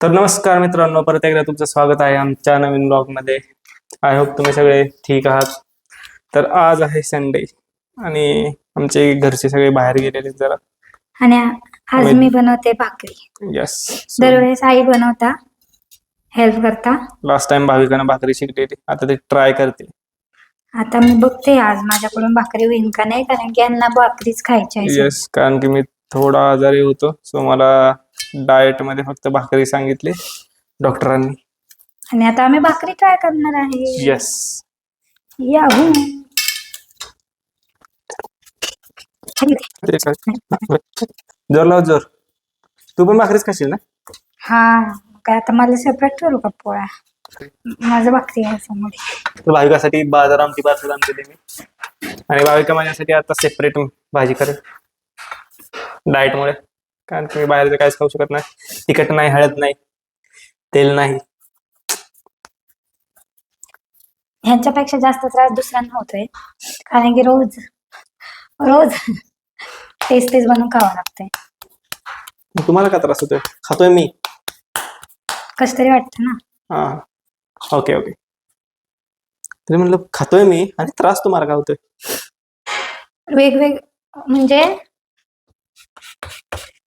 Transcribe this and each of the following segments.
तर नमस्कार मित्रांनो, परत एकदा तुमचं स्वागत आहे आमच्या नवीन ब्लॉगमध्ये. आय होप तुम्ही सगळे ठीक आहात. तर आज आहे संडे आणि आमचे घरचे सगळे बाहेर गेलेले जरा. आणि आज मी बनवते भाकरी. यस, दरवेळेस आई बनवता, हेल्प करता. लास्ट टाइम भाविकानं भाकरी शिकलेली, आता ते ट्राय करते. आता मी बघते आज माझ्याकडून भाकरी होईल का नाही, कारण की यांना भाकरीच खायची आहे. यस, कारण की मी थोडा आजारी होतो, सो मला डाएट मध्ये फक्त भाकरी सांगितली डॉक्टरांनी. आणि आता आम्ही भाकरी ट्राय करणार आहे. Yes, Yahoo. जोर लाव जोर. तू पण भाकरीच खाशील ना? हा, काय आता मला सेपरेट करू का पोळ्या? माझं भाकरी आहे समोर. तर भाविकासाठी बाजार आमटी पार्सल आणलेली मी, आणि भाविका माझ्यासाठी आता सेपरेट भाजी करेल डाएटमुळे. कारण की मी बाहेरचं काहीच खाऊ शकत नाही. तिखट नाही, हळद नाही, तेल नाही. ह्यांच्यापेक्षा जास्त त्रास दुसऱ्यांना होतोय, कारण की रोज रोज तेच तेच बनवून खावं लागतंय. तुम्हाला का त्रास होतोय? खातोय मी. कस तरी वाटतं ना. हा, ओके ओके. तरी म्हणलं खातोय मी आणि त्रास तुम्हाला का होतोय? वेगवेग म्हणजे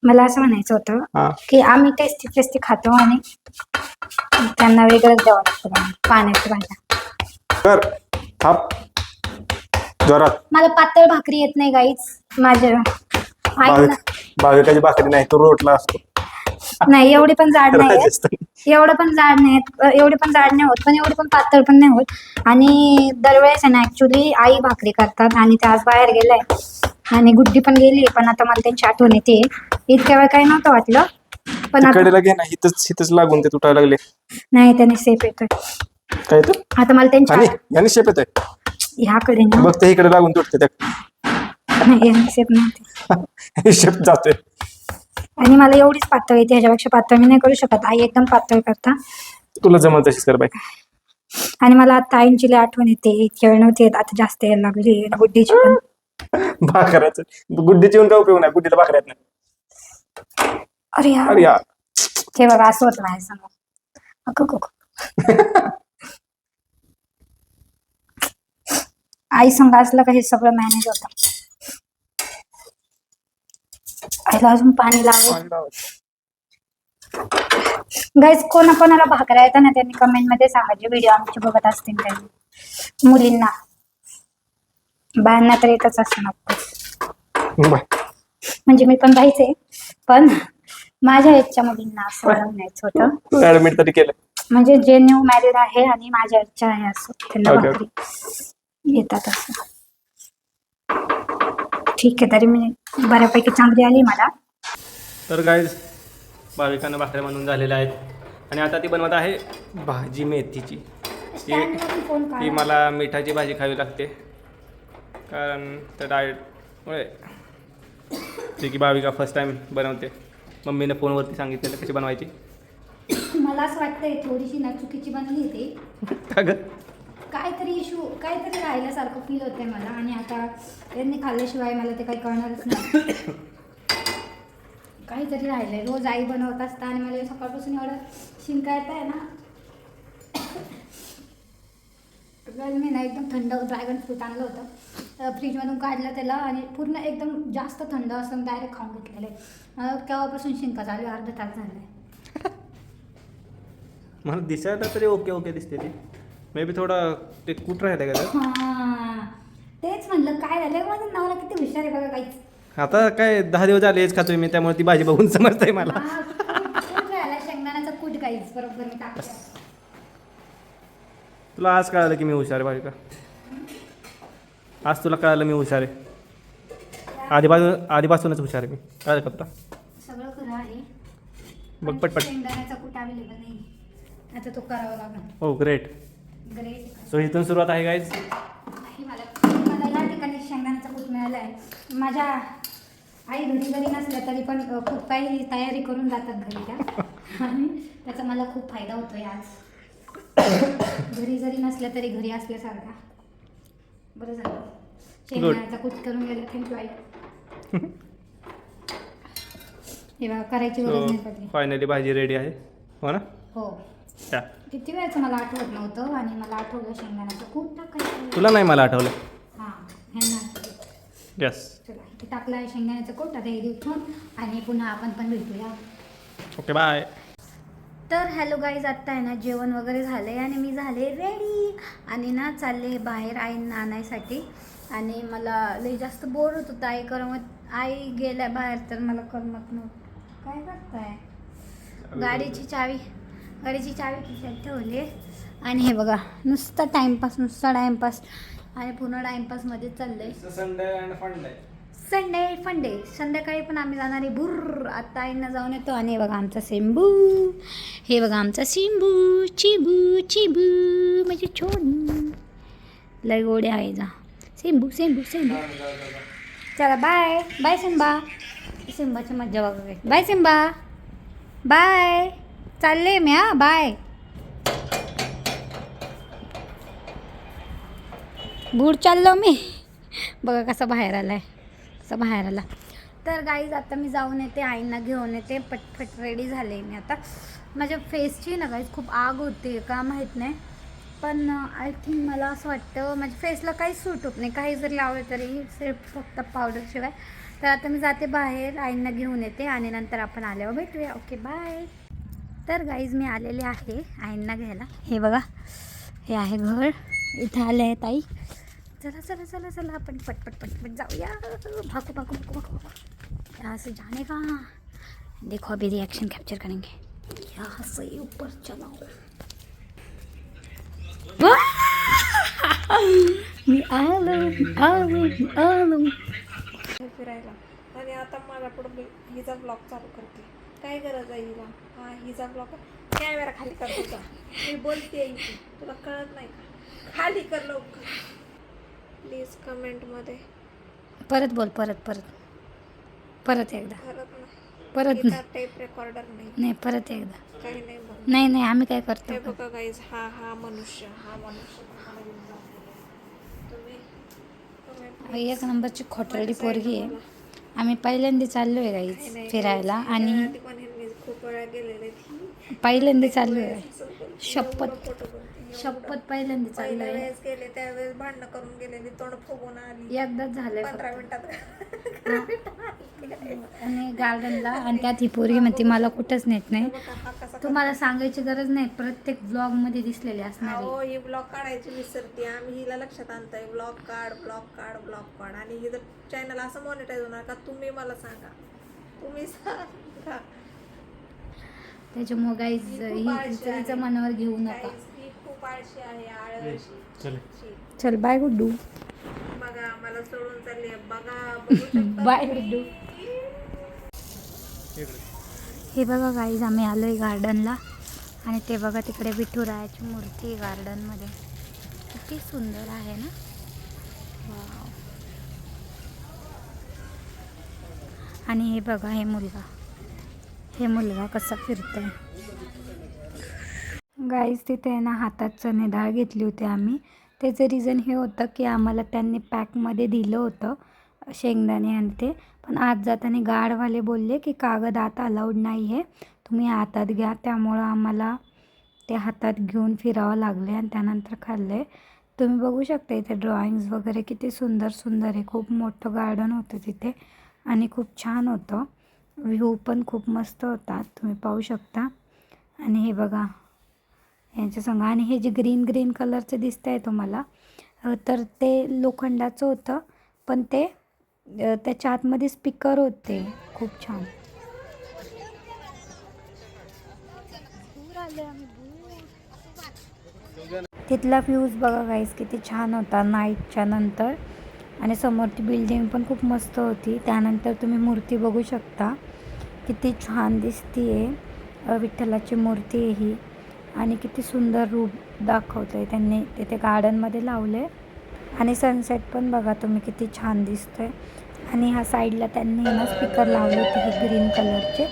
मला असं म्हणायचं हा. होतं की आम्ही टेस्टी टेस्टी खातो आणि त्यांना वेगळंच द्यावं लागतं पाण्याची भाज्या. कर थाप जोरात. मला पातळ भाकरी येत नाही गाईच. माझ्या आईला भाविकाची भाकरी नाही, तो रोटला असतो. नाही, एवढी पण जाड नाही राजस्थानी. एवढं पण जाड नाही, एवढी पण जाड नाही होत, पण एवढी पण पातळ पण नाही होत. आणि दरवेळेस आहे ना, ऍक्च्युली आई भाकरी करतात आणि ते आज बाहेर गेलाय आणि गुड्डी पण गेली, पण आता मला त्यांची आठवण येते. इतक्या वेळ काही नव्हतं वाटलं, पण आता तिकडे घे ना, हिथच लागून ते तुटायला लागले. नाही, त्याने सेफ येतोय. काय येतं? आता मला त्यांची याने शेप येतोय. ह्याकडे ना, बघ ते इकडे लागून तुटते त्या. नाही, याने सेफ नव्हते. शेप जातोय. आणि मला एवढीच पातळ येते, ह्याच्यापेक्षा पातळ मी नाही करू शकत. आई एकदम पातळ करता. तुला जमल तशीच कर बाई. आणि मला आता आईंची लई आठवण येते. इतक्या वेळ नव्हती येत, आता जास्त यायला लागली. गुड्डीची पण. भाकऱ्याचं गुड्डीची येऊन काय उपयोग नाही, गुड्डीला भाकऱ्या येत नाही. अरे अरे यार, हे बघा असं होत नाही समोर. आई संग असलं का हे सगळं मॅनेज होतं. आईला अजून पाणी लावायचं. गाईज, कोणाला भाकऱ्या येतात ना, त्यांनी कमेंट मध्ये सांगायचे. व्हिडिओ आमचे बघत असतील त्यांनी. मुलींना, बायांना तर येतच असं म्हणजे मी पण बाईच आहे, पण माझ्या एजच्या मुलींना असं मला म्हणायचं होतं. ऍडमिट तरी केलं म्हणजे जे न्यू मॅरिड आहे आणि माझ्या एजच्या आहे असं, त्यांना भाकरी येतात असं. ठीक आहे, तरी मी बऱ्यापैकी चांगली आली मला. तर गाईज, भाविकांना भाकऱ्या बनवून झालेल्या आहेत आणि आता ती बनवत आहे भाजी मेथीची. ती मला मिठाची भाजी खावी लागते, कारण त्या डाएटमुळे. ती की भाविका फर्स्ट टाइम बनवते. मम्मीने फोनवरती सांगितलेलं कशी बनवायची. मला असं वाटतंय थोडीशी ना चुकीची बनली ती. का ग? काहीतरी इशू, काहीतरी राहिल्यासारखं फील होतंय मला. आणि आता यांनी खाल्ल्याशिवाय मला ते काही कळणारच नाही. काहीतरी राहिलंय. रोज आई बनवत असता आणि मला सकाळपासून एवढं शिंका येत आहे ना. मी ना एकदम थंड ड्रॅगन फ्रूट आणलं होतं, फ्रीजमधून काढलं त्याला आणि पूर्ण एकदम जास्त थंड असं डायरेक्ट खाऊन घेतलेलं आहे. केव्हापासून शिंका चालू, अर्धा तास झाला. मला दिसायला तरी ओके ओके दिसते ती. मे बी थोडं ते कुठं राहिलं का? हां, तेच म्हणलं काय झालं. माझा नवरा किती हुशार आहे बघा. काहीच आता काय 10 दिवस झाले हेच खातोय मी, त्यामुळे ती भाजी बघून समजतंय मला. कूट राहिला, शेंगदाण्याचा कूट काहीच बरोबर मी टाकलं. तुला आज कळालं की मी हुशार आहे भाविका. आज तुला कळालं मी हुशार आहे. आधीपासूनच हुशार आहे मी. कळलं का तुला? सगळं खरं आहे, बघ पटपट. शेंगदाण्याचा कूट अवेलेबल नाही, आता तो करावा लागेल. हो, ग्रेट. सो इथून सुरुवात आहे गाईज. मला या ठिकाणी शेंगदाण्याचा कूट मिळाला आहे. माझ्या आई घरी जरी नसल्या तरी पण खूप काही तयारी करून जातात घरी त्या, आणि त्याचा मला खूप फायदा होतोय आज. घरी जरी नसल्या तरी घरी असल्यासारखा. बरं झालं शेंगदाण्याचा कूट करून गेलं. थँक्यू आई. हे बघा, करायची गरज नाही पडली. फायनली भाजी रेडी आहे. हो ना हो त्या किती वेळचं मला आठवत नव्हतं आणि मला आठवलं शेंगदाण्याचं कूट टाकायचं. तुला नाही मला आठवलं. हां ह्यांना यस चला इथे टाकलं आहे शेंगदाण्याचं कूट. आता हे उठून आणि पुन्हा आपण पण भेटूया. Okay bye. तर हॅलो गाईज, आत्ता आहे ना जेवण वगैरे झालं आहे आणि मी झाले रेडी आणि ना चालले बाहेर आईंना आणायसाठी. आणि मला लई जास्त बोर होत होतं, आई करमत आई गेल्या बाहेर तर मला करमत नव्हतं. काय करताय? गाडीची चावी खिशात ठेवली आणि हे बघा नुसता टाइमपास आणि पूर्ण टाइमपासमध्ये चाललंय. संडे फंडे संध्याकाळी पण आम्ही जाणार आहे बुर्र. आता आईंना जाऊन येतो आणि हे बघा आमचा सिंबू, हे बघा आमचा सिंबू चिबू म्हणजे छोड लय गोडे आहे जा. सिंबू चला बाय सिंबाची मज्जा बघा. बाय सिंबा बाय, चालले मी हा बाय. बूट चाललो मी. बघा कसा बाहेर आला. तर गाईज आता मी जाऊन येते, आईंना घेऊन येते. पटपट रेडी झाले मी आता. माझ्या फेसची ना गाईज खूप आग होते का माहीत नाही, पण आय थिंक मला असं वाटतं माझ्या फेसला काहीच सूट होत नाही, काही जरी लावलं तरी सिर्फ फक्त पावडरशिवाय. तर आता मी जाते बाहेर, आईंना घेऊन येते आणि नंतर आपण आल्यावर भेटूया. Okay bye. तर गाईज मी आलेले आहे आईंना घ्यायला. हे बघा हे आहे घर, इथे आले आहेत आई. चला आपण पटपट जाऊया. भागो यहाँ से जाने का. देखो अभी रिएक्शन कैप्चर करेंगे. यहाँ से ऊपर चलाओ. मी आलो फिरायला. आणि आता माझ्या पुढे हिचा ब्लॉग चालू करते. काय गरज आहे हिला? हिचा ब्लॉग कॅमेरा खाली कर तुझा. मी बोलते तुला कळत नाही का? खाली कर लवकर प्लीज. कमेंटमध्ये परत बोल. परत एकदा. परत टेप रेकॉर्डर नाही परत एकदा. काही नाही बघ. नाही आम्ही काय करतो. हे बघा गाईज, हा मनुष्य तुम्ही एक नंबरची खोटरडी पोरगी आहे. आम्ही पहिल्यांदा चाललोय गाईज फिरायला आणि खूप वेळा गेलेले. पहिल्यांदा चाललोय. शपथ पहिल्यांदा चाललोय. वेळेस गेले त्यावेळेस भांडणं करून गेलेली, तोंड फुगून आली. एकदाच झालंय 15 मिनिटात. आणि गार्डनला. आणि त्यात ही पोरगी म्हणते मला कुठंच नेत नाही. तुम्हाला सांगायची गरज नाही, प्रत्येक ब्लॉग मध्ये दिसलेले असणार आहे. हो, ही ब्लॉग काढायची विसरते. आम्ही हिला लक्षात आणतोय ब्लॉग काढ आणि हिचं चॅनल असं मॉनिटाईज होणार का? तुम्ही मला सांगा, तुम्ही सांगा. त्याच्यामुळे गाईज हिचं मनावर घेऊ नका. ही खूप आळशी आहे, आळशी. चल बाय गुड्डू. बघा मला सोडून चालली आहे. बघा बाय गुड्डू. हे बघा गाईज आम्ही आलोय गार्डनला आणि ते बघा तिकडे विठुरायाची मूर्ती आहे गार्डनमध्ये. किती सुंदर आहे ना. वाव. आणि हे बघा हे मुलगा कसा फिरतोय. गाईज तिथे आहे ना हातात चणे डाळ घेतली होती आम्ही. त्याचं रिझन हे होतं की आम्हाला त्यांनी पॅकमध्ये दिलं होतं शेंगदाणे आणि ते, पण आज जाताना गार्डवाले बोलले की कागद आता अलाउड नाही आहे, तुम्ही हातात घ्या. त्यामुळं आम्हाला ते हातात घेऊन फिरावं लागले आणि त्यानंतर खाल्ले. तुम्ही बघू शकता इथे ड्रॉइंग्स वगैरे किती सुंदर आहे. खूप मोठं गार्डन होतं तिथे आणि खूप छान होतं. व्ह्यू पण खूप मस्त होता, तुम्ही पाहू शकता. आणि हे बघा यांच्या संग. आणि हे जे ग्रीन कलरचं दिसतं आहे तुम्हाला, तर ते लोखंडाचं होतं, पण ते त्याच्या आतमध्ये स्पीकर होते. खूप छान. तिथला व्ह्यूज बघा गाईस किती छान होता नाईटच्या नंतर. आणि समोर ती बिल्डिंग पण खूप मस्त होती. त्यानंतर तुम्ही मूर्ती बघू शकता किती छान दिसती आहे. विठ्ठलाची मूर्ती आहे ही आणि किती सुंदर रूप दाखवतं आहे त्यांनी तिथे गार्डनमध्ये लावले. आणि सनसेट पण बघा तुम्ही किती छान दिसतोय. आणि ह्या साईडला त्यांनी ना स्पीकर लावले होते हे ग्रीन कलरचे,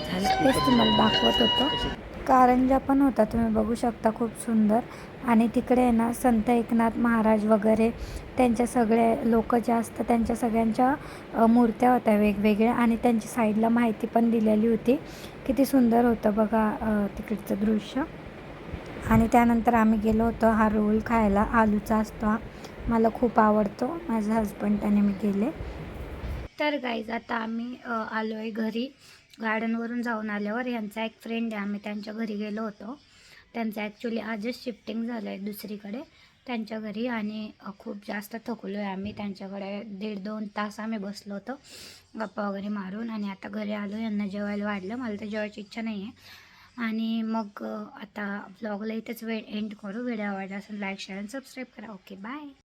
तेच तुम्हाला दाखवत होतं. कारंजा पण होता तुम्ही बघू शकता, खूप सुंदर. आणि तिकडे ना संत एकनाथ महाराज वगैरे त्यांच्या सगळे लोक जे असतात त्यांच्या सगळ्यांच्या मूर्त्या होत्या वेगवेगळ्या. आणि त्यांची साईडला माहिती पण दिलेली होती किती सुंदर होतं बघा तिकडचं दृश्य. आणि त्यानंतर आम्ही गेलो होतो हा रोल खायला. आलूचा असतो हा, मला खूप आवडतो. माझे हजबंड आणि मी गेले. तर गाईज आता आम्ही आलो आहे घरी. गार्डनवरून जाऊन आल्यावर यांचा एक फ्रेंड आहे, आम्ही त्यांच्या घरी गेलो होतो. त्यांचं ॲक्च्युली आजच शिफ्टिंग झालं आहे दुसरीकडे त्यांच्या घरी. आणि खूप जास्त थकलो आहे आम्ही. त्यांच्याकडे 1.5-2 तास आम्ही बसलो होतो गप्पा वगैरे मारून. आणि आता घरी आलो, यांना जेवायला वाढलं. मला तर जेवायची इच्छा नाही आहे. आणि मग आता ब्लॉगला इथेच एंड करू. व्हिडिओ आवडला असेल लाईक शेअर आणि सबस्क्राईब करा. Okay bye.